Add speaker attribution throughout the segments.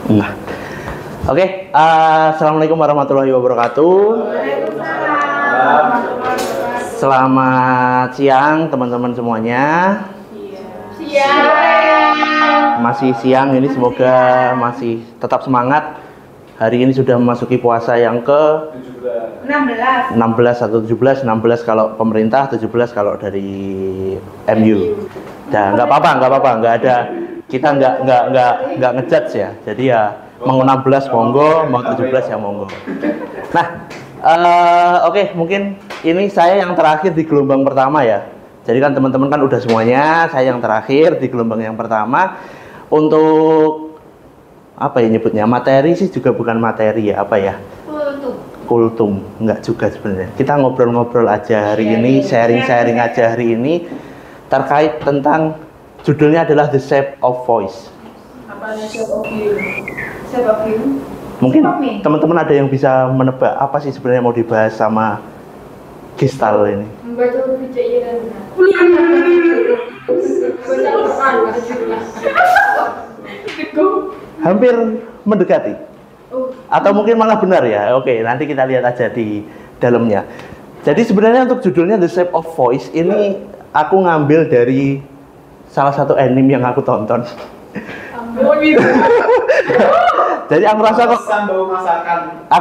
Speaker 1: Nah, oke. Assalamualaikum warahmatullahi wabarakatuh. Selamat siang teman-teman semuanya.
Speaker 2: Siang.
Speaker 1: Masih siang ini, semoga masih tetap semangat. Hari ini sudah memasuki puasa yang ke 16 atau 17, 16 kalau pemerintah, 17 kalau dari MU. Dan nggak apa-apa, nggak ada, kita nggak ngejudge ya. Jadi ya mau 16 monggo, mau 17 ya monggo. Nah, oke, mungkin ini saya yang terakhir di gelombang pertama ya. Jadi kan teman-teman kan udah semuanya, saya yang terakhir di gelombang yang pertama. Untuk apa ya nyebutnya, materi sih juga bukan materi ya, apa ya, kultum, enggak juga sebenarnya. Kita ngobrol-ngobrol aja hari ini, sharing-sharing aja hari ini terkait tentang, judulnya adalah The Shape of Voice.
Speaker 2: Apa Shape of You? Shape of You?
Speaker 1: Mungkin teman-teman ada yang bisa menebak apa sih sebenarnya mau dibahas sama Gistal ini?
Speaker 2: Membaca huruf
Speaker 1: Hampir mendekati. Atau mungkin malah benar ya. Oke, nanti kita lihat aja di dalamnya. Jadi sebenarnya untuk judulnya The Shape of Voice ini aku ngambil dari salah satu anime yang aku tonton. Jadi aku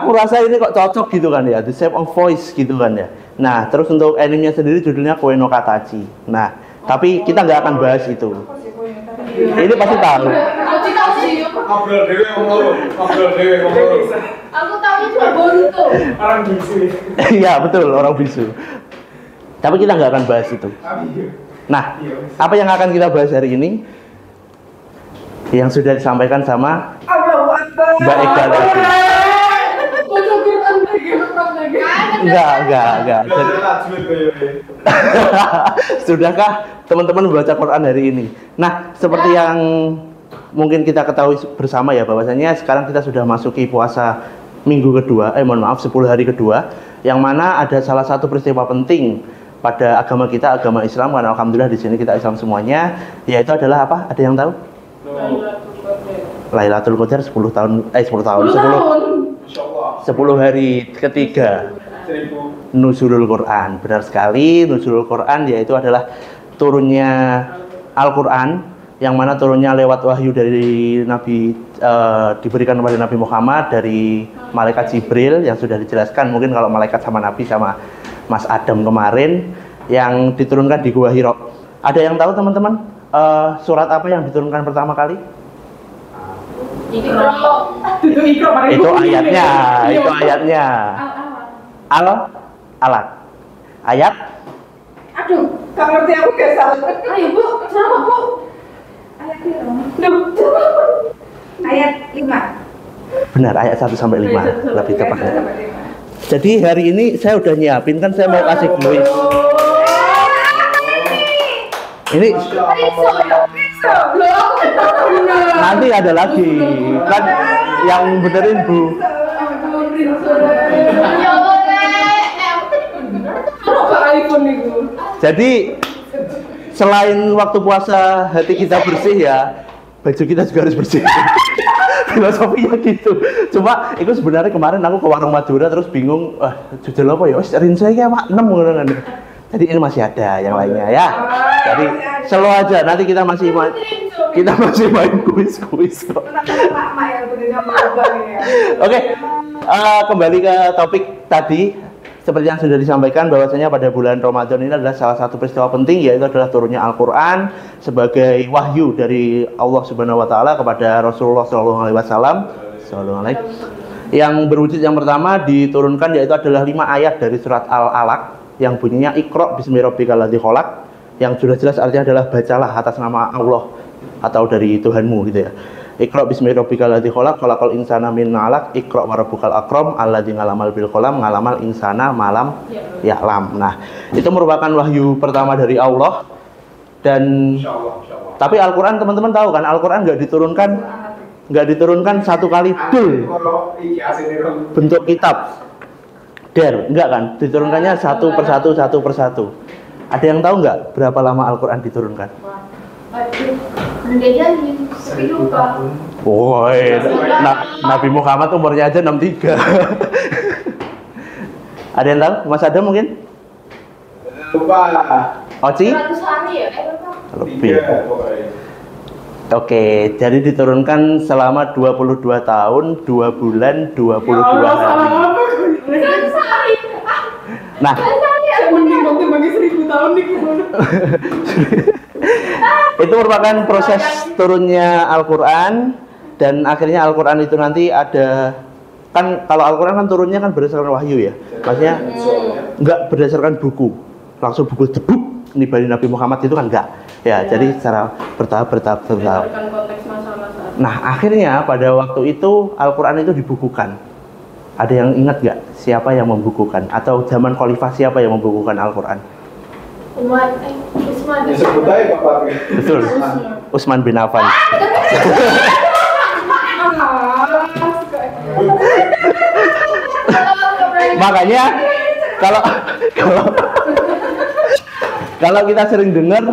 Speaker 1: rasa ini kok cocok gitu kan ya, The Shape of Voice gitu kan ya. Nah, terus untuk animenya sendiri judulnya Koe no Katachi. Nah, tapi kita nggak akan bahas itu. Ini pasti tahu.
Speaker 3: Ngobrol dewe ngomong.
Speaker 2: Aku tahu cuma Boruto.
Speaker 3: Orang bisu.
Speaker 1: Iya, betul, orang bisu. Tapi kita nggak akan bahas itu. Nah, apa yang akan kita bahas hari ini? Yang sudah disampaikan sama Mbak Ega tadi. Enggak. Sudahkah teman-teman membaca Quran hari ini? Nah, seperti yang mungkin kita ketahui bersama ya, bahwasanya sekarang kita sudah masuki puasa minggu kedua, 10 hari kedua, yang mana ada salah satu peristiwa penting pada agama kita, agama Islam, karena alhamdulillah di sini kita Islam semuanya, yaitu adalah apa? Ada yang tahu? Lailatul Qadar 10 hari ketiga Nuzulul Quran. Benar sekali, Nuzulul Quran yaitu adalah turunnya Al-Quran, yang mana turunnya lewat wahyu dari Nabi, diberikan kepada Nabi Muhammad dari malaikat Jibril, yang sudah dijelaskan mungkin kalau malaikat sama Nabi sama Mas Adam kemarin, yang diturunkan di Gua Hira. Ada yang tahu teman-teman surat apa yang diturunkan pertama kali? Itu ayatnya Al-Alaq. Ayat?
Speaker 2: Aduh, gak ngerti aku gesal. Ayo Bu, sama Bu. Ayat Ayat 5.
Speaker 1: Benar, ayat 1 sampai 5 lebih tepatnya. Jadi hari ini saya udah nyiapin, kan saya mau kasih kuis. Ini nanti ada lagi kan yang benerin Bu. Jadi selain waktu puasa hati kita bersih ya, baju kita juga harus bersih. Filosofinya gitu. Cuma itu sebenarnya kemarin aku ke warung Madura terus bingung, judul apa ya? Rinso iki Pak 6 ngono kan. Jadi ini masih ada yang lainnya ya. Jadi slow aja, nanti kita masih main kuis-kuis kok. Oke, kembali ke topik tadi. Seperti yang sudah disampaikan bahwasanya pada bulan Ramadan ini adalah salah satu peristiwa penting, yaitu adalah turunnya Al-Quran sebagai wahyu dari Allah Subhanahu Wa Taala kepada Rasulullah Shallallahu Alaihi Wasallam. Yang berwujud yang pertama diturunkan yaitu adalah 5 ayat dari surat Al-Alaq yang bunyinya Iqra bismi rabbikal ladzi khalaq, yang sudah jelas artinya adalah bacalah atas nama Allah atau dari Tuhanmu gitu ya. Iqra bismi rabbikal ladzi khalaq, khalaqal insana min 'alaq, Iqra wa rabbukal akram, alladzi 'allamal bil qalam, 'allamal insana malam ya'lam. Nah, itu merupakan wahyu pertama dari Allah. Dan tapi Al-Qur'an teman-teman tahu kan, Al-Qur'an nggak diturunkan satu kali dul bentuk kitab. Enggak kan? Diturunkannya satu persatu. Ada yang tahu nggak berapa lama Al-Qur'an diturunkan?
Speaker 2: Enggak jadi, tapi lupa.
Speaker 1: Woi, Nabi Muhammad umurnya aja 63. Ada yang tahu? Mas Adam mungkin?
Speaker 3: Lupa.
Speaker 1: Oci?
Speaker 2: 100 hari ya?
Speaker 1: Lebih.
Speaker 3: 3 pokoknya.
Speaker 1: Oke, jadi diturunkan selama 22 tahun, 2 bulan, 22 hari.
Speaker 2: 100 hari.
Speaker 1: Nah,
Speaker 2: Saya mending bagi 1000 tahun nih gimana?
Speaker 1: itu merupakan proses turunnya Al-Quran, dan akhirnya Al-Quran itu nanti ada, kan kalau Al-Quran kan turunnya kan berdasarkan wahyu ya, maksudnya nggak berdasarkan buku, langsung buku debuk ini dari Nabi Muhammad itu kan enggak ya, jadi secara bertahap.
Speaker 2: Berdasarkan konteks masa-masa.
Speaker 1: Nah, akhirnya pada waktu itu Al-Quran itu dibukukan. Ada yang ingat nggak siapa yang membukukan, atau zaman Khalifah siapa yang membukukan Al-Quran?
Speaker 2: Usman.
Speaker 3: Ya sebut aja Bapak.
Speaker 1: Betul, Utsman bin Affan. Makanya kalau kalau kita sering dengar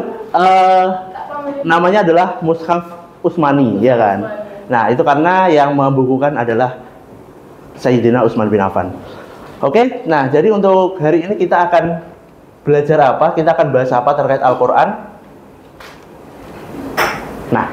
Speaker 1: namanya adalah Mushaf Utsmani, ya kan? Nah, itu karena yang membukukan adalah Sayyidina Utsman bin Affan. Oke, nah jadi untuk hari ini kita akan belajar apa? Kita akan bahas apa terkait Al-Quran? Nah,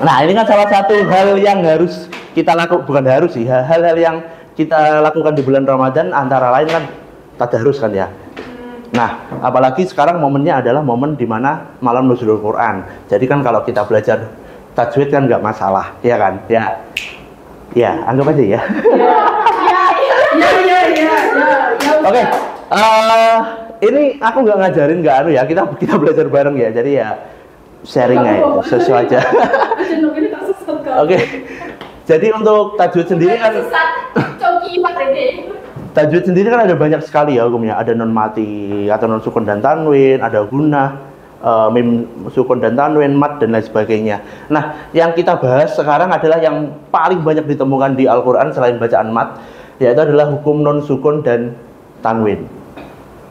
Speaker 1: nah ini kan salah satu hal yang harus kita lakukan, bukan harus sih, hal-hal yang kita lakukan di bulan Ramadan antara lain kan tadarus kan ya. Nah, apalagi sekarang momennya adalah momen dimana malam nuzulul Quran. Jadi kan kalau kita belajar tajwid kan nggak masalah, ya kan? Ya, anggap aja ya. Oke, ini aku nggak ngajarin, nggak anu ya. Kita belajar bareng ya. Jadi ya sharing aja, sesuai aja. Oke. Jadi untuk tajwid sendiri kan, tajwid sendiri kan ada banyak sekali ya hukumnya. Ada non mati atau non sukun dan tanwin, ada gunah, mim sukun dan tanwin, mat dan lain sebagainya. Nah, yang kita bahas sekarang adalah yang paling banyak ditemukan di Al-Quran selain bacaan mat, yaitu adalah hukum non sukun dan tanwin.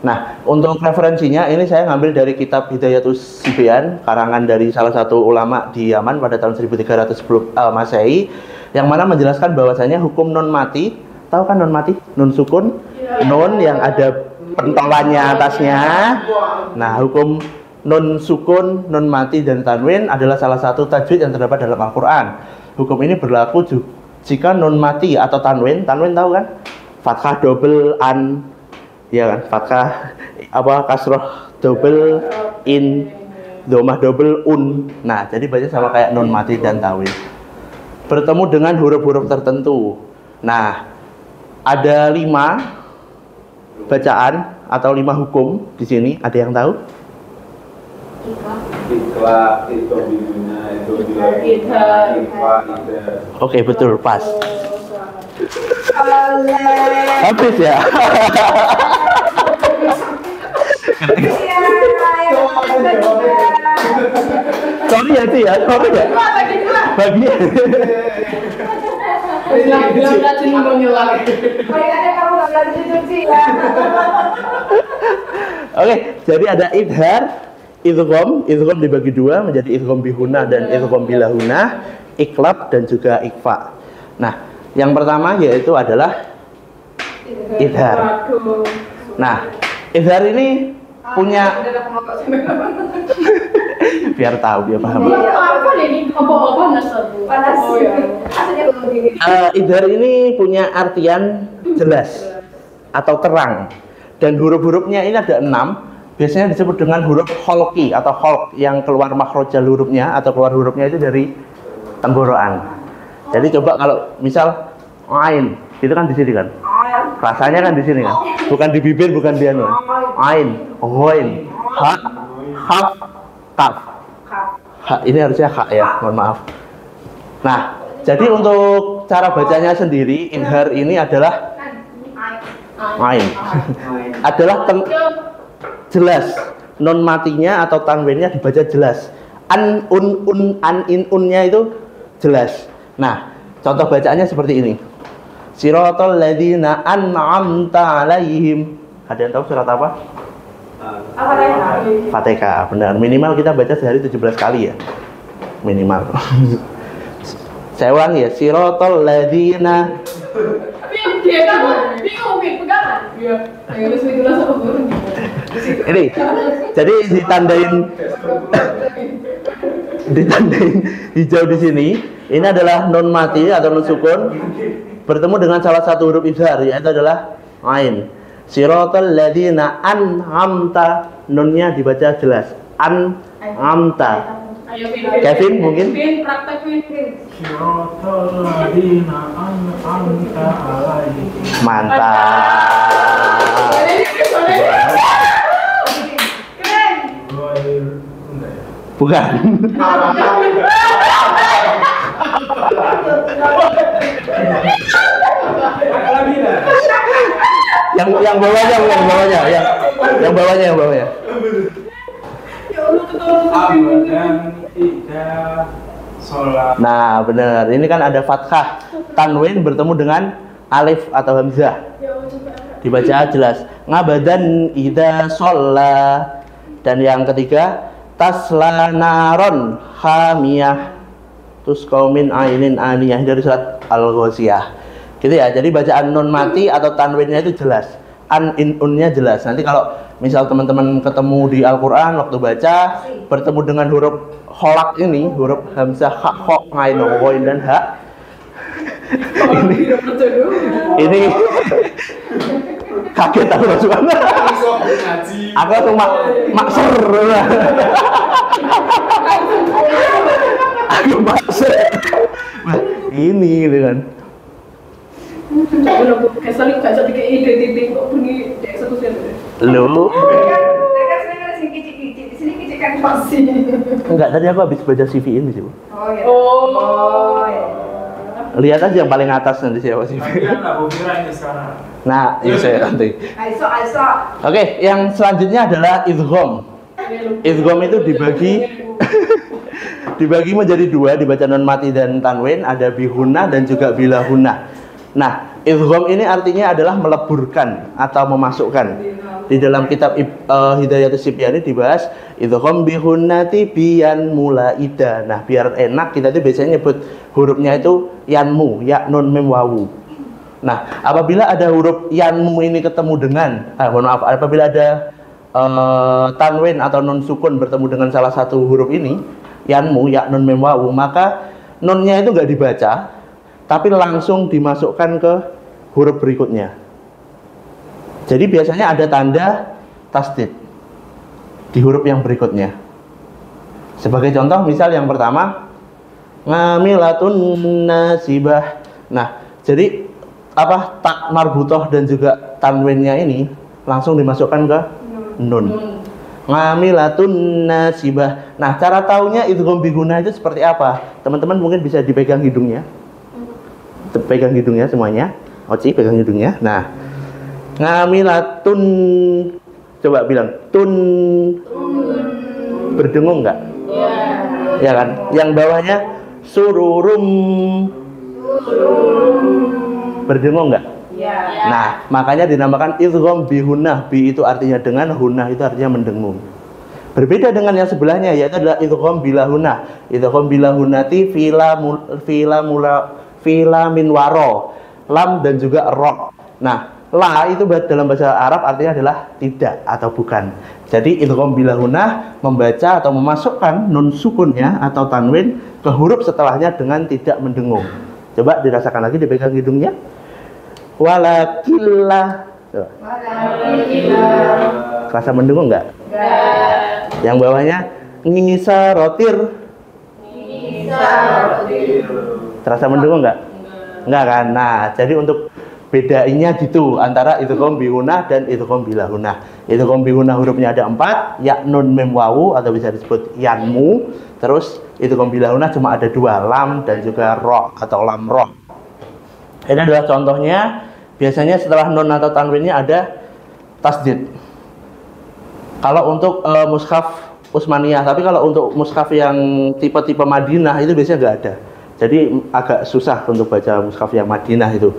Speaker 1: Nah, untuk referensinya ini saya ngambil dari kitab Hidayatus Sibyan, karangan dari salah satu ulama di Yaman pada tahun 1310 Masehi, yang mana menjelaskan bahwasanya hukum non mati, tahu kan non mati? Nun sukun, non yang ada pentolannya atasnya. Nah, hukum non sukun, non mati dan tanwin adalah salah satu tajwid yang terdapat dalam Al-Quran. Hukum ini berlaku jika non mati atau tanwin tahu kan? Fathah double an, ya kan? Fathah kasroh double in, domah double un. Nah, jadi baca sama kayak non mati dan tanwin. Bertemu dengan huruf-huruf tertentu. Nah, ada 5 bacaan atau 5 hukum di sini. Ada yang tahu?
Speaker 3: Ikhlas, itu bina, itu
Speaker 1: Oke, betul, pas. Habis ya. Sorry ya itu ya, sorry ya. Bagi. Oke, jadi ada idhar, idgham dibagi 2 menjadi idgham bihunah dan idgham bilahunah, iklab dan juga ikfa. Nah, yang pertama yaitu adalah idhar. Nah, idhar ini punya biar tahu, biar paham. Idhar ini punya artian jelas atau terang, dan huruf-hurufnya ini ada 6. Biasanya disebut dengan huruf kholqi atau kholq, yang keluar makhrajal hurufnya atau keluar hurufnya itu dari tenggorokan. Jadi coba kalau misal ain, itu kan di sini kan? Rasanya kan di sini kan? Bukan di bibir, bukan di anu. Ain, ghain, ha, kaf, kaf. Ha, ini harusnya ha ya, mohon maaf. Nah, jadi untuk cara bacanya sendiri, idhar ini adalah ain. Adalah jelas, non matinya atau tanwinnya dibaca jelas. An, an, unnya itu jelas. Nah, contoh bacaannya seperti ini. Siratal ladzina an'amta alaihim. Ada yang tahu surat apa? Fatihah, benar. Minimal kita baca sehari 17 kali ya. Minimal. Saya ulangi ya, sirotol ladina.
Speaker 2: Dia kan bingung pegangan. Iya. Yang itu langsung turun.
Speaker 1: Ini, jadi ditandain hijau di sini. Ini adalah non mati atau non sukun bertemu dengan salah satu huruf izhar, yaitu adalah ain. Sirotol ladina an'amta, nunnya dibaca jelas. An'amta. Kevin mungkin? Mantap. Bukan. yang bawahnya. Nah, benar. Ini kan ada fathah. Tanwin bertemu dengan alif atau hamzah. Dibaca jelas. Ngabadan idza shalla. Dan yang ketiga, tasla naron hamiyah. Tusqa min ainin aniyah, dari surat Al-Ghasyiyah. Gitu ya. Jadi bacaan nun mati atau tanwinnya itu jelas. Unnya jelas. Nanti kalau misal teman-teman ketemu di Al-Qur'an waktu baca bertemu dengan huruf kholak ini, huruf hamzah, ha, kho, ngain, ghain dan ha. ini kaget aku langsung. Aku langsung maksur. Aku maksur. Ini gitu kan.
Speaker 2: Kesalip gak jadi kayak ide titik kok bunyi eksekusi
Speaker 1: Lu?
Speaker 2: Di sini kicik kan pasti.
Speaker 1: Enggak, tadi aku habis baca CV ini sih.
Speaker 2: Oh ya. Oh ya.
Speaker 1: Lihat aja yang paling atas nanti siapa CV. Nah, itu saya nanti.
Speaker 2: Aiso.
Speaker 1: Oke, yang selanjutnya adalah idgham. Idgham itu dibagi menjadi dua, dibaca non mati dan tanwin, ada bihuna dan juga bilahuna. Nah, idgham ini artinya adalah meleburkan atau memasukkan. Di dalam kitab Hidayatus Sibyani dibahas idgham bihunnati biyan mulaida. Nah, biar enak kita tuh biasanya nyebut hurufnya itu yanmu, ya nun mim wawu. Nah, apabila ada huruf yanmu ini ketemu dengan apabila ada tanwin atau nun sukun bertemu dengan salah satu huruf ini, yanmu, ya nun mim wawu, maka nunnya itu enggak dibaca, tapi langsung dimasukkan ke huruf berikutnya. Jadi biasanya ada tanda tasdid di huruf yang berikutnya. Sebagai contoh, misal yang pertama ngamilatun nasibah. Nah, jadi tak marbutoh dan juga tanwinnya ini langsung dimasukkan ke nun. Ngamilatun nasibah. Nah, cara taunya idgham bihuna itu seperti apa? Teman-teman mungkin bisa dipegang hidungnya. Pegang hidungnya semuanya. Oci, pegang hidungnya. Nah, ngamilatun, coba bilang tun. Berdengung nggak? Ya kan? Yang bawahnya sururum. Berdengung nggak? Nah, makanya dinamakan idgham bihunah. Bi itu artinya dengan, hunah itu artinya mendengung. Berbeda dengan yang sebelahnya, yaitu adalah idgham bilahunah. Idgham bilahunati fila min waro, lam dan juga ro. Nah, la itu dalam bahasa Arab artinya adalah tidak atau bukan. Jadi idgham bilahunah membaca atau memasukkan nun sukunnya atau tanwin ke huruf setelahnya dengan tidak mendengung. Coba dirasakan lagi, dipegang hidungnya. Walakillah. Rasa mendengung nggak? Yang bawahnya ngisarotir. Terasa mendengung nggak? Nggak kan? Nah, jadi untuk bedainya gitu antara idgham bihunah dan idgham bilahunah. Idgham bihunah hurufnya ada 4, ya nun mim wawu atau bisa disebut yanmu. Terus idgham bilahunah cuma ada 2, lam dan juga ro atau lam roh. Ini adalah contohnya. Biasanya setelah nun atau tanwinnya ada tasdid. Kalau untuk mushaf Utsmaniyah, tapi kalau untuk mushaf yang tipe-tipe Madinah itu biasanya nggak ada. Jadi agak susah untuk baca mushaf yang Madinah itu.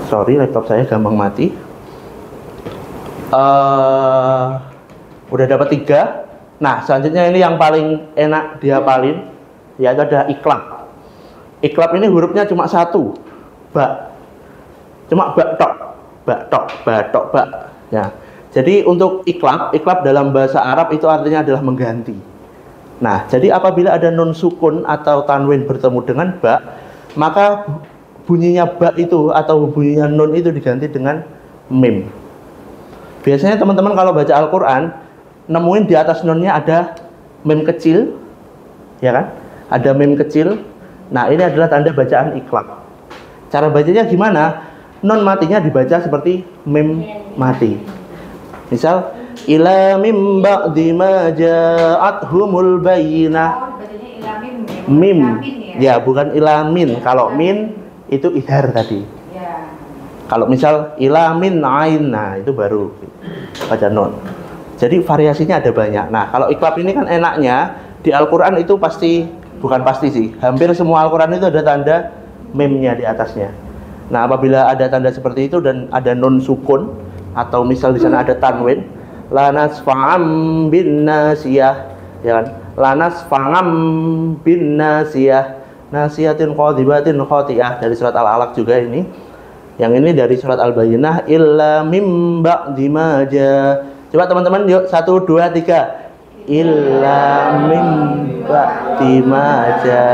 Speaker 1: Sorry, laptop saya gampang mati. Udah dapat 3. Nah, selanjutnya ini yang paling enak dihafalin, yaitu ada iklab. Iklab ini hurufnya cuma 1, ba. Cuma ba tok, ba tok, ba tok, ba. Ya. Jadi untuk iklab dalam bahasa Arab itu artinya adalah mengganti. Nah, jadi apabila ada nun sukun atau tanwin bertemu dengan ba, maka bunyinya ba itu atau bunyinya nun itu diganti dengan mim. Biasanya teman-teman kalau baca Al-Quran nemuin di atas nunnya ada mim kecil, ya kan? Ada mim kecil. Nah, ini adalah tanda bacaan iklab. Cara bacanya gimana? Nun matinya dibaca seperti mim mati. Misal, ila mim ba'di ma ja'athumul bayyinah.
Speaker 2: Bacanya ilamin ya.
Speaker 1: Mim.
Speaker 2: Ilamin
Speaker 1: Ya, bukan ilamin. Kalau min itu idhar tadi.
Speaker 2: Ya.
Speaker 1: Kalau misal ilamin ain, nah itu baru baca nun. Jadi variasinya ada banyak. Nah, kalau iklab ini kan enaknya di Al-Quran itu pasti, bukan pasti sih, hampir semua Al-Quran itu ada tanda mimnya di atasnya. Nah, apabila ada tanda seperti itu dan ada nun sukun atau misal di sana ada tanwin, lanas fa'am bin nasiyah, ya kan? Lanas fa'am bin nasiyah, nasiyatin qadibatin khati'ah, dari surat Al-Alaq juga ini. Yang ini dari surat Al-Bayyinah, illa mim ba'di ma ja. Coba teman-teman yuk 1 2 3. Illa mim ba'di ma ja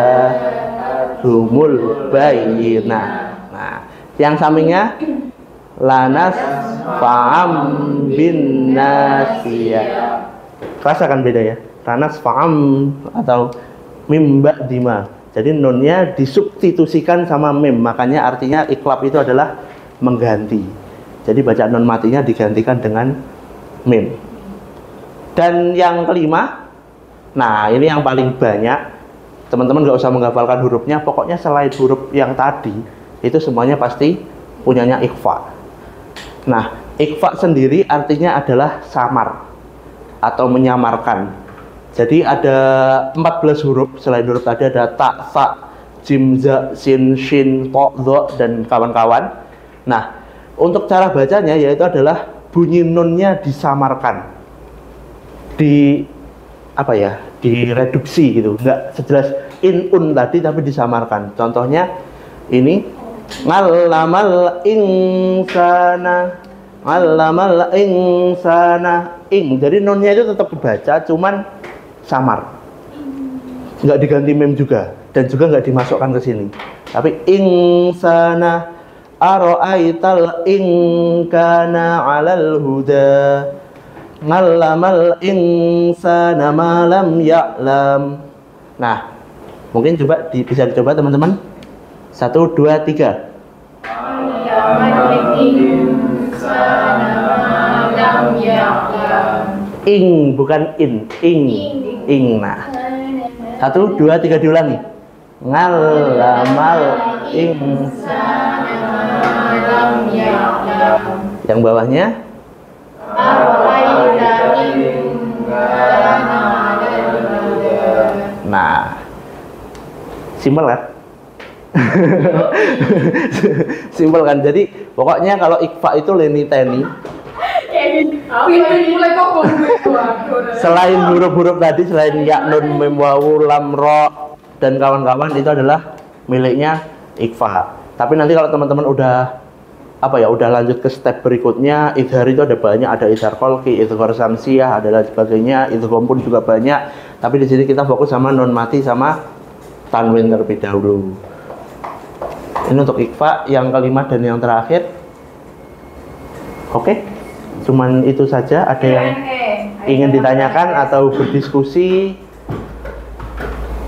Speaker 1: humul bayyinah. Nah, yang sampingnya lanas fa'am bin nasiyah. Kerasa kan beda ya? Lanas fa'am atau mim ba'di ma. Jadi nunnya disubstitusikan sama mim, makanya artinya iklab itu adalah mengganti. Jadi bacaan nun matinya digantikan dengan mim. Dan yang kelima, nah ini yang paling banyak, teman-teman gak usah menghafalkan hurufnya, pokoknya selain huruf yang tadi, itu semuanya pasti punyanya ikhfa. Nah, ikhfa sendiri artinya adalah samar atau menyamarkan. Jadi ada 14 huruf, selain huruf tadi ada ta, sa, jim, za, sin, shin, to, dho, dan kawan-kawan. Nah, untuk cara bacanya yaitu adalah bunyi nunnya disamarkan, di apa ya, direduksi gitu, nggak sejelas in un tadi tapi disamarkan. Contohnya ini ngallamal insana, ngallamal insana, ing. Jadi nunnya itu tetap kebaca, cuman samar, nggak diganti mem juga, dan juga nggak dimasukkan ke sini. Tapi insana aro'aital ingkana alal huda ngallamal insana malam ya'lam. Nah, mungkin coba bisa dicoba teman-teman. 1 2 3. Ing, bukan in, ing. Nah, 1 2 3 diulangi. Ngallamal yang bawahnya nah, simpel kan? Simpel kan? Jadi pokoknya kalau ikhfa itu leni teni. Selain huruf-huruf tadi, selain ya, nun, mim, wawu, lam, ro, dan kawan-kawan, itu adalah miliknya ikhfa. Tapi nanti kalau teman-teman udah udah lanjut ke step berikutnya, idhar itu ada banyak, ada idhar qalqi, idhar samsiyah, ada lain sebagainya, idgham pun juga banyak. Tapi di sini kita fokus sama nun mati sama tanwin terlebih dahulu. Ini untuk ikhfa yang kelima dan yang terakhir. Oke, cuman itu saja. Ada yang ingin ditanyakan atau berdiskusi?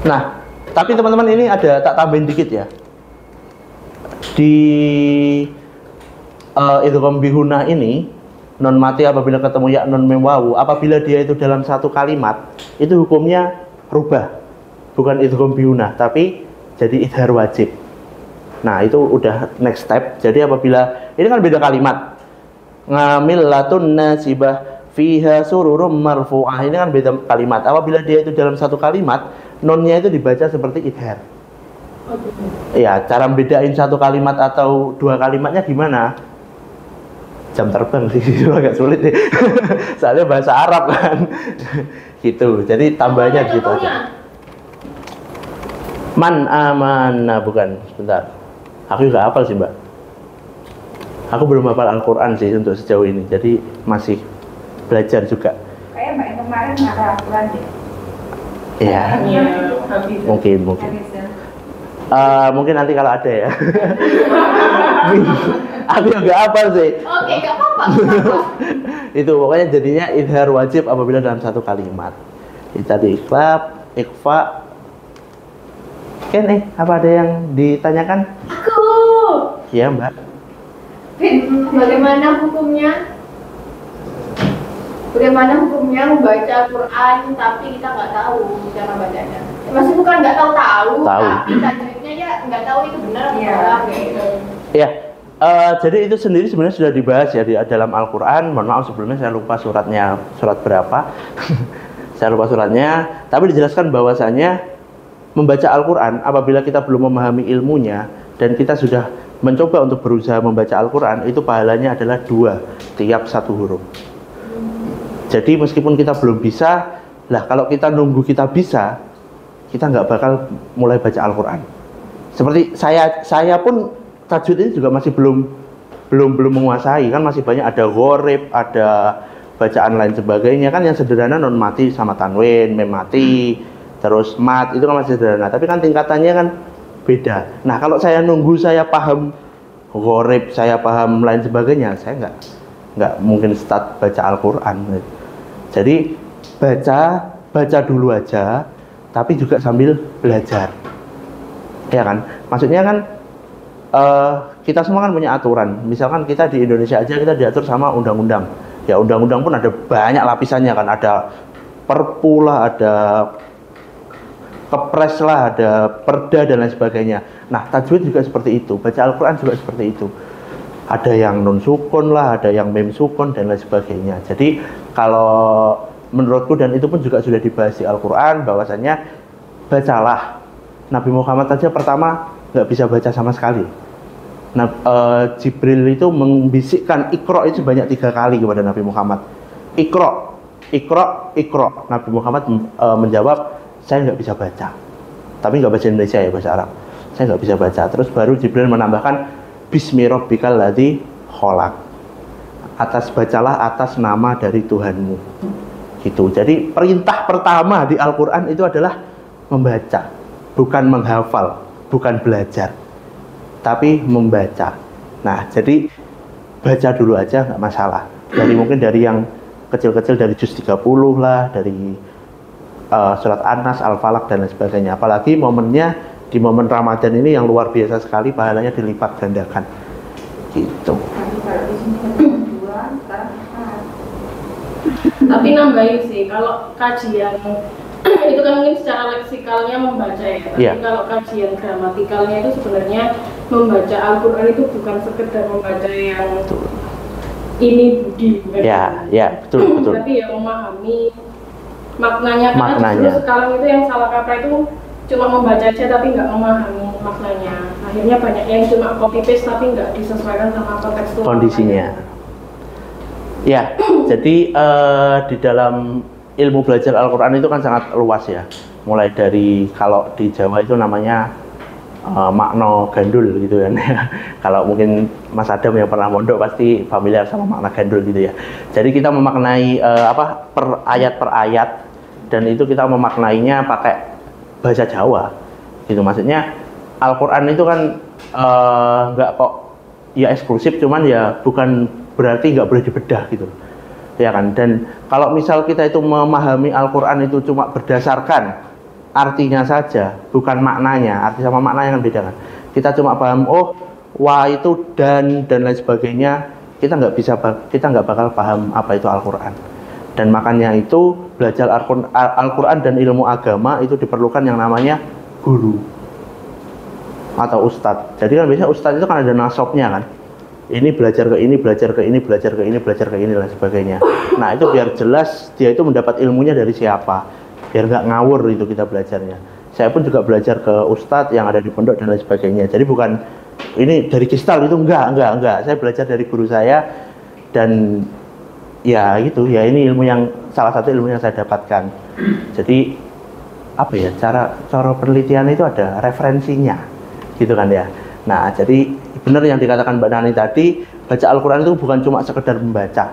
Speaker 1: Nah, tapi teman-teman ini ada tak tambahin dikit ya. Di idgham bihunah ini, non mati apabila ketemu ya, nun, mim, wawu, apabila dia itu dalam satu kalimat, itu hukumnya rubah, bukan idgham bihunah, tapi jadi idhar wajib. Nah, itu udah next step. Jadi apabila ini kan beda kalimat, ngamillatun nasibah fiha sururum marfu'ah, ini kan beda kalimat. Apabila dia itu dalam satu kalimat, nunnya itu dibaca seperti idhar. Ya, cara bedain satu kalimat atau dua kalimatnya gimana? jam terbang sih itu agak sulit nih. Soalnya bahasa Arab kan. Gitu. Jadi tambahnya gitu aja. Man amana bukan, sebentar. Aku juga hafal sih, Mbak. Aku belum hafal Al-Qur'an sih untuk sejauh ini. Jadi masih belajar juga.
Speaker 2: Kayak Mbak yang kemarin ada Al-Quran deh.
Speaker 1: Iya.
Speaker 2: Iya,
Speaker 1: Mungkin. Mungkin nanti kalau ada ya. Aku juga hafal sih.
Speaker 2: Oke, nggak apa-apa.
Speaker 1: Itu pokoknya jadinya idhar wajib apabila dalam satu kalimat. Itu tadi ikhfa. Ken, apa ada yang ditanyakan?
Speaker 2: Aku.
Speaker 1: Iya, Mbak.
Speaker 2: Bagaimana hukumnya? Bagaimana hukumnya membaca Quran tapi kita nggak tahu cara bacanya? Masih bukan nggak tahu, tapi tajwidnya ya nggak tahu itu benar atau salah gitu.
Speaker 1: Iya. Jadi itu sendiri sebenarnya sudah dibahas ya di dalam Al-Quran. Mohon maaf sebelumnya saya lupa surat berapa. Saya lupa suratnya. Tapi dijelaskan bahwasanya membaca Al-Quran apabila kita belum memahami ilmunya dan kita sudah mencoba untuk berusaha membaca Al-Quran, itu pahalanya adalah 2 tiap 1 huruf. Jadi meskipun kita belum bisa, lah kalau kita nunggu kita bisa, kita nggak bakal mulai baca Al-Quran. Seperti saya pun tajwid ini juga masih belum menguasai, kan masih banyak ada gharib, ada bacaan lain sebagainya, kan yang sederhana non mati sama tanwin, mem mati, terus mat itu kan masih sederhana, tapi kan tingkatannya kan beda. Nah kalau saya nunggu saya paham gharib, saya paham lain sebagainya, saya nggak mungkin start baca Al-Quran. Jadi baca dulu aja, tapi juga sambil belajar, ya kan? Maksudnya kan kita semua kan punya aturan. Misalkan kita di Indonesia aja kita diatur sama undang-undang. Ya undang-undang pun ada banyak lapisannya kan, ada perpu lah, ada kepres lah, ada perda dan lain sebagainya. Nah tajwid juga seperti itu, baca Al-Quran juga seperti itu. Ada yang non sukun lah, ada yang mem sukun dan lain sebagainya. Jadi kalau menurutku, dan itu pun juga sudah dibahas di Al-Quran, bahwasanya bacalah. Nabi Muhammad saja pertama nggak bisa baca sama sekali. Nah, Jibril itu membisikkan Iqra itu banyak 3 kali kepada Nabi Muhammad. Iqra. Nabi Muhammad menjawab, saya nggak bisa baca. Tapi nggak bahasa Indonesia ya, bahasa Arab. Saya nggak bisa baca. Terus baru Jibril menambahkan, Bismi rabbikal ladzi khalaq. Bacalah atas nama dari Tuhanmu. Gitu. Jadi perintah pertama di Al-Quran itu adalah membaca, bukan menghafal, bukan belajar, tapi membaca. Nah, jadi baca dulu aja nggak masalah. Mungkin dari yang kecil-kecil, dari juz 30 lah, dari surat An-Nas, Al-Falaq dan lain sebagainya. Apalagi momennya di momen Ramadan ini yang luar biasa sekali, pahalanya dilipat gandakan. Gitu.
Speaker 4: Tapi nambahin sih, kalau kajian itu kan mungkin secara leksikalnya membaca ya, tapi kalau kajian gramatikalnya itu sebenarnya membaca Al-Quran itu bukan sekedar membaca yang ini budi, bukan?
Speaker 1: Ya, betul.
Speaker 4: Tapi ya memahami maknanya, karena justru sekarang itu yang salah kaprah itu cuma membaca aja tapi nggak memahami maknanya. Akhirnya banyak yang cuma copy paste tapi nggak disesuaikan sama konteks
Speaker 1: kondisinya. Ya, jadi di dalam ilmu belajar Al-Quran itu kan sangat luas ya. Mulai dari, kalau di Jawa itu namanya makna gandul gitu kan. Kalau mungkin Mas Adam yang pernah mondok pasti familiar sama makna gandul gitu ya. Jadi kita memaknai per ayat, dan itu kita memaknainya pakai bahasa Jawa gitu. Maksudnya Al-Quran itu kan nggak kok ya eksklusif, cuman ya bukan berarti nggak boleh dibedah gitu ya kan. Dan kalau misal kita itu memahami Al-Quran itu cuma berdasarkan artinya saja, bukan maknanya, arti sama maknanya kan beda kan. Kita cuma paham, oh wah itu dan lain sebagainya, kita nggak bakal paham apa itu Al-Quran. Dan makanya itu belajar Al-Quran dan ilmu agama itu diperlukan yang namanya guru atau ustadz. Jadi kan biasanya ustadz itu kan ada nasabnya kan. Ini belajar ke ini, belajar ke ini, belajar ke ini, belajar ke ini dan sebagainya. Nah itu biar jelas dia itu mendapat ilmunya dari siapa, biar nggak ngawur itu kita belajarnya. Saya pun juga belajar ke ustadz yang ada di pondok dan lain sebagainya. Jadi bukan ini dari kristal itu enggak. Saya belajar dari guru saya Dan ya gitu ya, ini ilmu yang salah satu ilmu yang saya dapatkan. Jadi apa ya, cara penelitian itu ada referensinya gitu kan ya. Nah jadi benar yang dikatakan Mbak Nani tadi, baca Al-Quran itu bukan cuma sekedar membaca,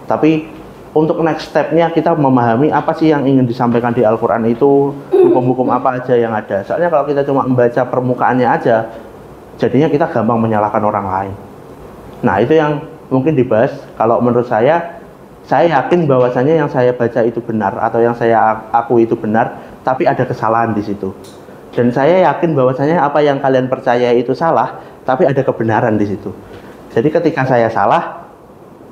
Speaker 1: tapi untuk next stepnya kita memahami apa sih yang ingin disampaikan di Al-Quran itu, hukum-hukum apa aja yang ada. Soalnya kalau kita cuma membaca permukaannya aja, jadinya kita gampang menyalahkan orang lain. Nah itu yang mungkin dibahas. Kalau menurut saya yakin bahwasanya yang saya baca itu benar atau yang saya akui itu benar, tapi ada kesalahan di situ. Dan saya yakin bahwasanya apa yang kalian percaya itu salah, tapi ada kebenaran di situ. Jadi ketika saya salah,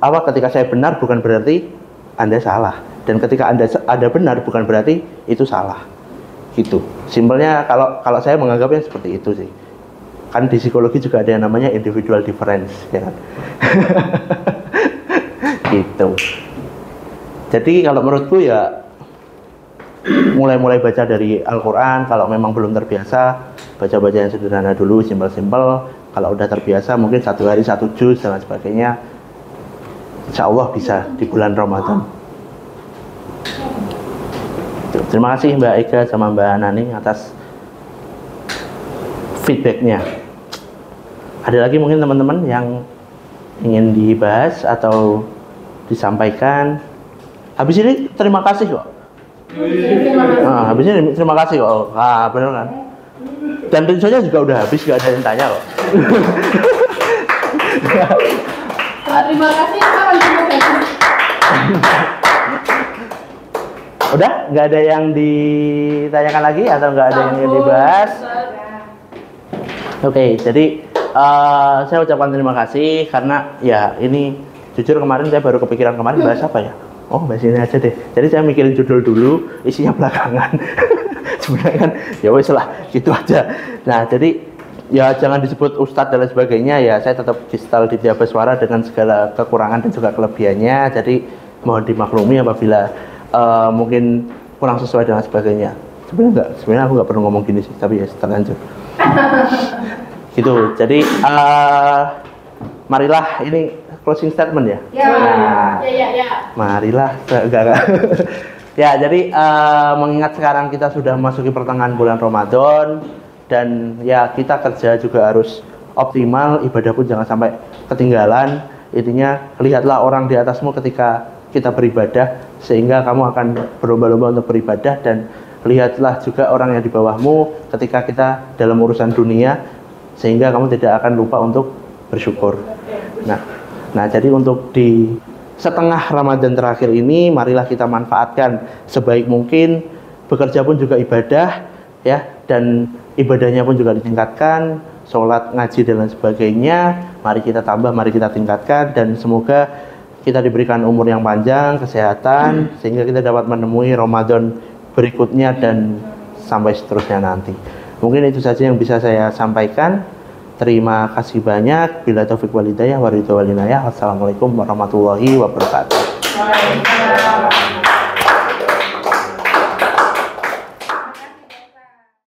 Speaker 1: ketika saya benar bukan berarti Anda salah. Dan ketika Anda benar bukan berarti itu salah. Gitu. Simpelnya kalau saya menganggapnya seperti itu sih. Kan di psikologi juga ada yang namanya individual difference, ya kan? Gitu. Jadi kalau menurutku ya mulai baca dari Al-Quran. Kalau memang belum terbiasa, baca yang sederhana dulu, simpel-simpel. Kalau udah terbiasa mungkin 1 hari 1 juz dan sebagainya, insya Allah bisa di bulan Ramadan. Terima kasih Mbak Ega sama Mbak Nani atas feedbacknya. Ada lagi mungkin teman-teman yang ingin dibahas atau disampaikan? Habis ini terima kasih kok. Nah, habis ini terima kasih kok. Ah, benar kan? Dan rinsonya juga udah habis, gak ada yang tanya kok.
Speaker 4: Terima kasih apa
Speaker 1: Udah? Nggak ada yang ditanyakan lagi atau nggak ada yang ingin dibahas? Oke, jadi saya ucapkan terima kasih karena ya ini jujur kemarin saya baru kepikiran bahas apa ya? Oh, bahas ini aja deh. Jadi saya mikirin judul dulu, isinya belakangan. Sebenarnya kan ya wes lah, gitu aja. Nah, jadi ya jangan disebut ustadz dan lain sebagainya ya. Saya tetap distal di Suara dengan segala kekurangan dan juga kelebihannya. Jadi mohon dimaklumi apabila mungkin kurang sesuai dan sebagainya. Sebenarnya aku nggak perlu ngomong gini sih, tapi ya terlanjur. Gitu. Jadi marilah ini closing statement ya. Marilah enggak. Ya, jadi mengingat sekarang kita sudah memasuki pertengahan bulan Ramadan dan ya kita kerja juga harus optimal, ibadah pun jangan sampai ketinggalan. Intinya lihatlah orang di atasmu ketika kita beribadah sehingga kamu akan berlomba-lomba untuk beribadah, dan lihatlah juga orang yang di bawahmu ketika kita dalam urusan dunia sehingga kamu tidak akan lupa untuk bersyukur. Nah, jadi untuk di setengah Ramadan terakhir ini marilah kita manfaatkan sebaik mungkin. Bekerja pun juga ibadah ya, dan ibadahnya pun juga ditingkatkan, sholat, ngaji dan lain sebagainya. Mari kita tambah, mari kita tingkatkan, dan semoga kita diberikan umur yang panjang, kesehatan, sehingga kita dapat menemui Ramadan berikutnya dan sampai seterusnya nanti. Mungkin itu saja yang bisa saya sampaikan. Terima kasih banyak. Bila taufik wal hidayah wa ridho wal inayah. Wassalamualaikum warahmatullahi wabarakatuh.